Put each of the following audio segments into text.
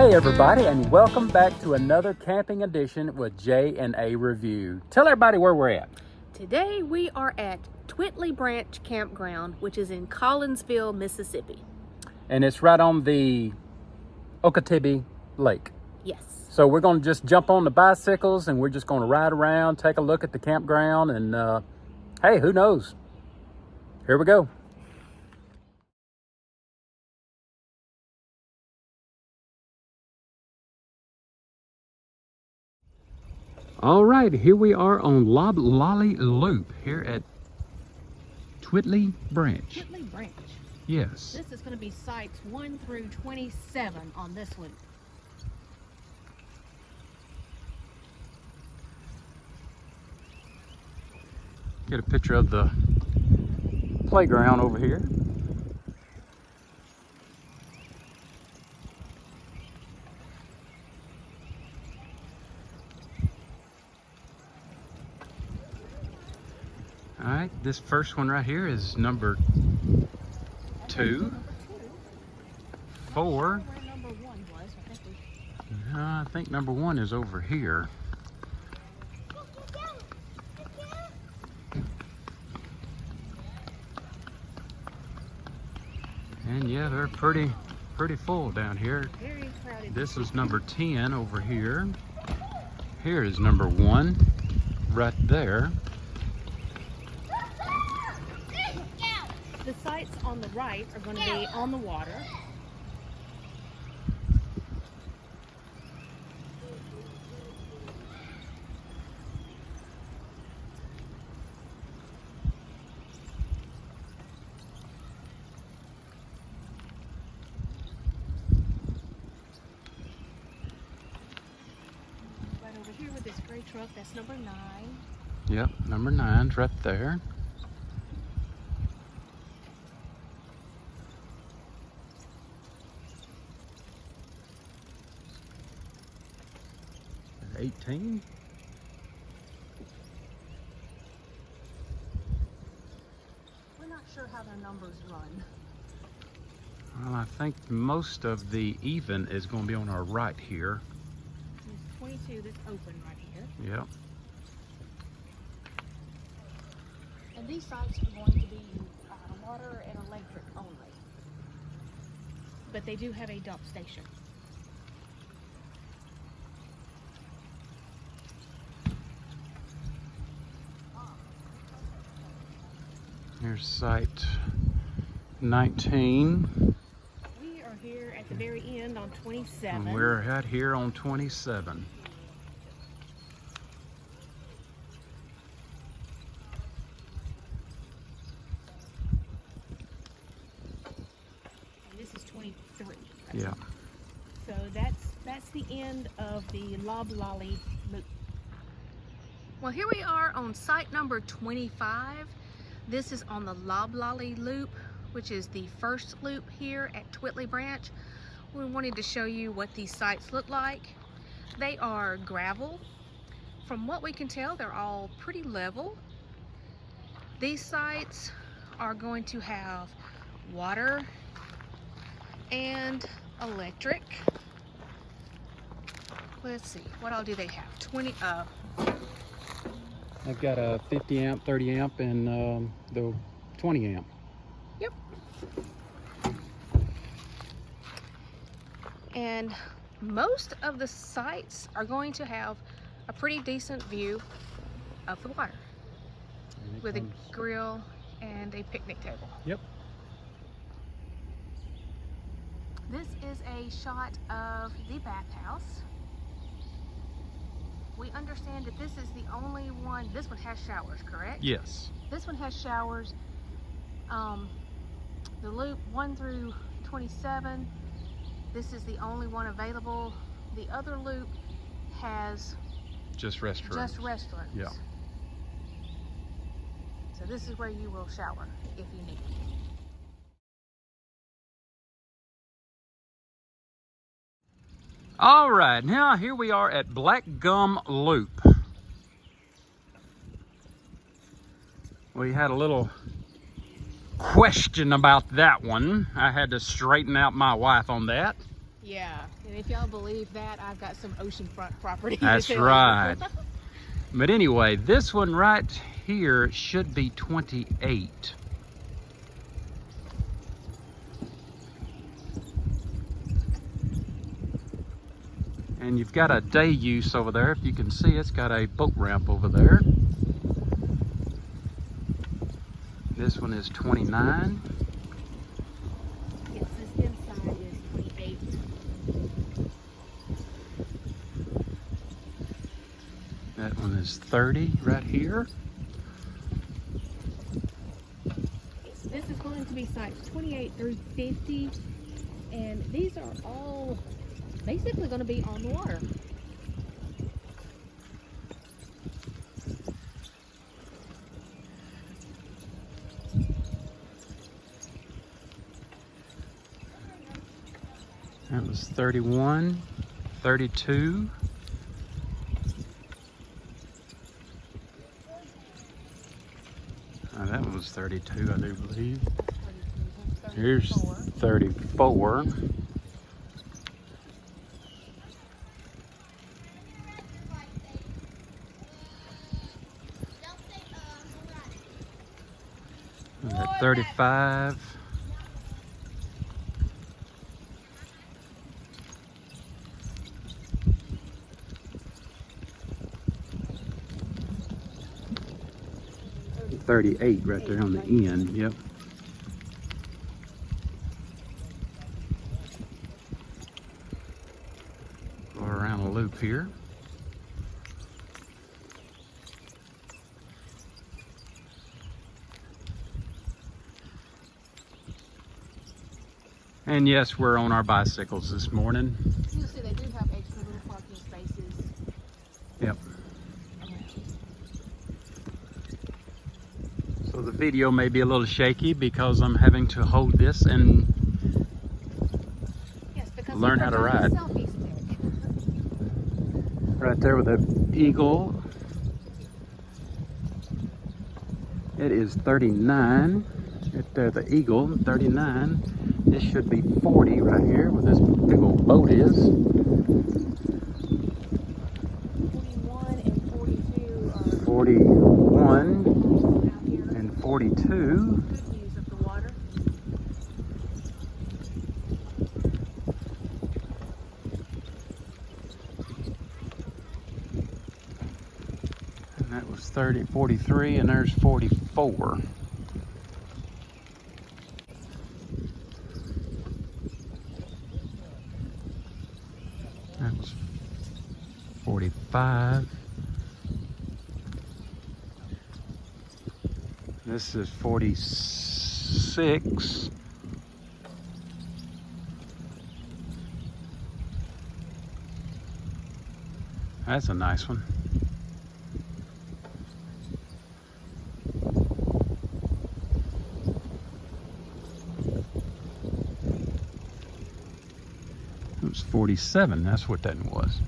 Hey everybody, and welcome back to another camping edition with J&A Review. Tell everybody where we're at. Today we are at Twiltley Branch Campground, which is in Collinsville, Mississippi. And it's right on the Okatibbee Lake. Yes. So we're going to just jump on the bicycles and we're just going to ride around, take a look at the campground, and hey, who knows? Here we go. All right, here we are on Loblolly Loop here at Twiltley Branch. Twiltley Branch. Yes. This is going to be sites 1 through 27 on this loop. Get a picture of the playground over here. All right, this first one right here is number 2. 4. Where number 1 was, I think number 1 is over here. And yeah, they're pretty full down here. Very crowded. This is number 10 over here. Here is number 1 right there. The sites on the right are going to be on the water. Right over here with this gray truck, that's number 9. Yep, number 9's right there. At 18. We're not sure how their numbers run. Well, I think most of the even is going to be on our right here. There's 22 that's open right here. Yep. And these sites are going to be water and electric only. But they do have a dump station. Here's site 19. We are here at the very end on 27. And we're out here on 27. And this is 23. Yeah. So that's the end of the Loblolly loop. Well, here we are on site number 25. This is on the Loblolly loop, which is the first loop here at Twiltley Branch. We wanted to show you what these sites look like. They are gravel. From what we can tell, they're all pretty level. These sites are going to have water and electric. Let's see, what all do they have? I've got a 50 amp, 30 amp, and the 20 amp. Yep. And most of the sites are going to have a pretty decent view of the water with a grill and a picnic table. Yep. This is a shot of the bathhouse. We understand that this is the only one. This one has showers, correct? Yes. This one has showers. The loop 1 through 27, this is the only one available. The other loop has Just restaurants. Yeah. So this is where you will shower if you need. All right, now here we are at Black Gum Loop. We had a little question about that one. I had to straighten out my wife on that. Yeah, and if y'all believe that, I've got some oceanfront property. That's right. But anyway, this one right here should be 28. And you've got a day use over there. If you can see, it's got a boat ramp over there. This one is 29. Yes, this inside is 28. That one is 30 right here. This is going to be sites 28 through 50, and these are all basically going to be on the water. That was 31, 32. That one was 32, I do believe. Here's 34. And at 35. $38 right there on the end, yep. Go around a loop here. And yes, we're on our bicycles this morning. You'll see they do have extra little parking spaces. Yep. So the video may be a little shaky because I'm having to hold this and learn how to ride. Right there with the eagle. It is 39. Right there, the eagle, 39. This should be 40 right here where this big old boat is. 41 and 42 are 41 out here. and 42. Good views of the water. And that was 30, 43, and there's 44. That was 45. This is 46. That's a nice one. It was 47, that's what that was.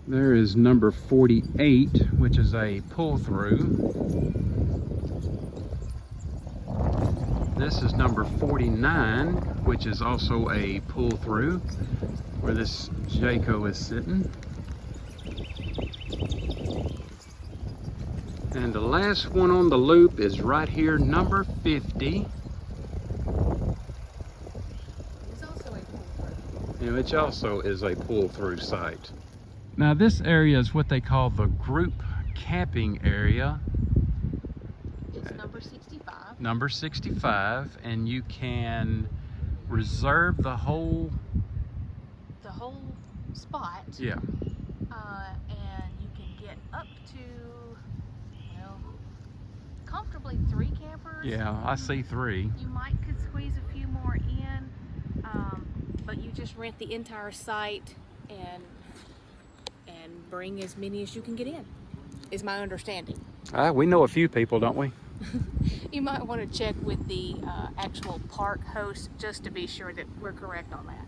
There is number 48, which is a pull-through. This is number 49, which is also a pull-through, where this Jayco is sitting. And the last one on the loop is right here, number 50. It's also a pull-through. Which also is a pull-through site. Now this area is what they call the group camping area. It's number 65. Number 65, and you can reserve the whole spot. Yeah. And you can get up to, well, comfortably 3 campers. Yeah, I see 3. You could squeeze a few more in, but you just rent the entire site and bring as many as you can get in, is my understanding. We know a few people, don't we? You might want to check with the actual park host just to be sure that we're correct on that.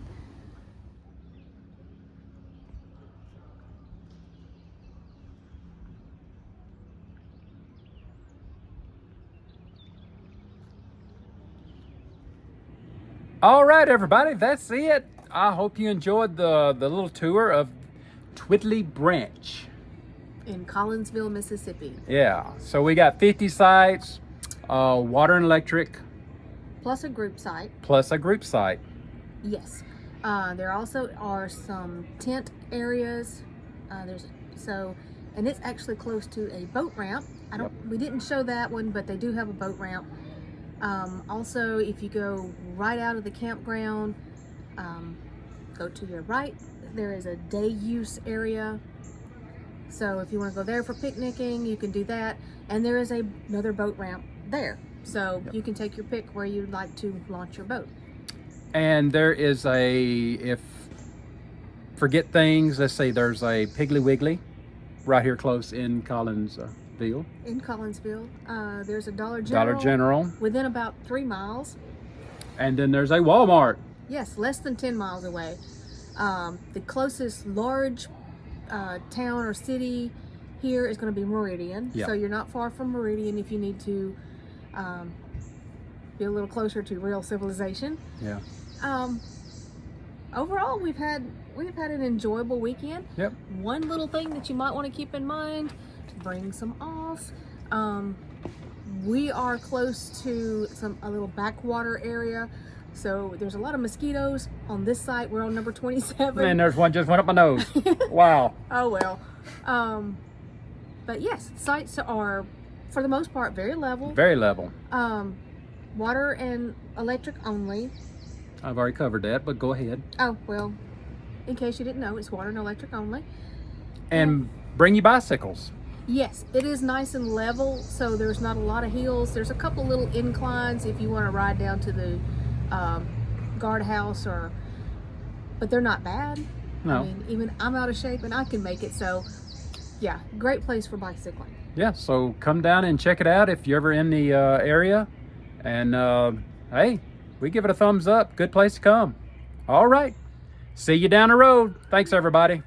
All right, everybody, that's it. I hope you enjoyed the little tour of Twiltley Branch. In Collinsville, Mississippi. Yeah, so we got 50 sites, water and electric, Plus a group site. plus a group site. Yes. There also are some tent areas. And it's actually close to a boat ramp. We didn't show that one, but they do have a boat ramp. Also, if you go right out of the campground, go to your right, there is a day use area. So if you want to go there for picnicking, you can do that. And there is another boat ramp there. So you can take your pick where you'd like to launch your boat. And there is if forget things, let's say there's a Piggly Wiggly right here close in Collinsville. In Collinsville, there's a Dollar General. Within about 3 miles. And then there's a Wal-mart. Yes, less than 10 miles away. The closest large town or city here is going to be Meridian. Yeah. So you're not far from Meridian if you need to be a little closer to real civilization. Yeah. Overall, we've had an enjoyable weekend. Yep. One little thing that you might want to keep in mind, bring some off. We are close to a little backwater area, so there's a lot of mosquitoes on this site. We're on number 27. And there's one just went up my nose. Wow. Oh well. But yes, sites are for the most part very level. Very level. Water and electric only. I've already covered that, but go ahead. Oh well, in case you didn't know, it's water and electric only. And bring your bicycles. Yes, it is nice and level, so there's not a lot of hills. There's a couple little inclines if you want to ride down to the guardhouse, but they're not bad. No. I mean, even I'm out of shape and I can make it, so yeah, great place for bicycling. Yeah, so come down and check it out if you're ever in the area. And hey, we give it a thumbs up. Good place to come. All right. See you down the road. Thanks, everybody.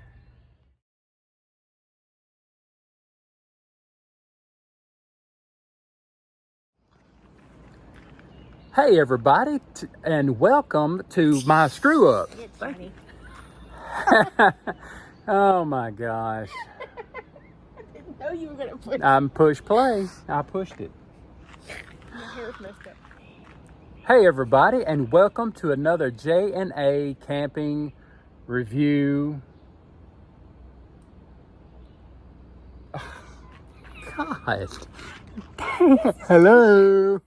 Hey, everybody, and welcome to my screw up. It's funny. Oh my gosh. I didn't know you were gonna put. I'm push play. I pushed it. My hair's messed up. Hey everybody, and welcome to another J&A camping review. Oh, God. Hello.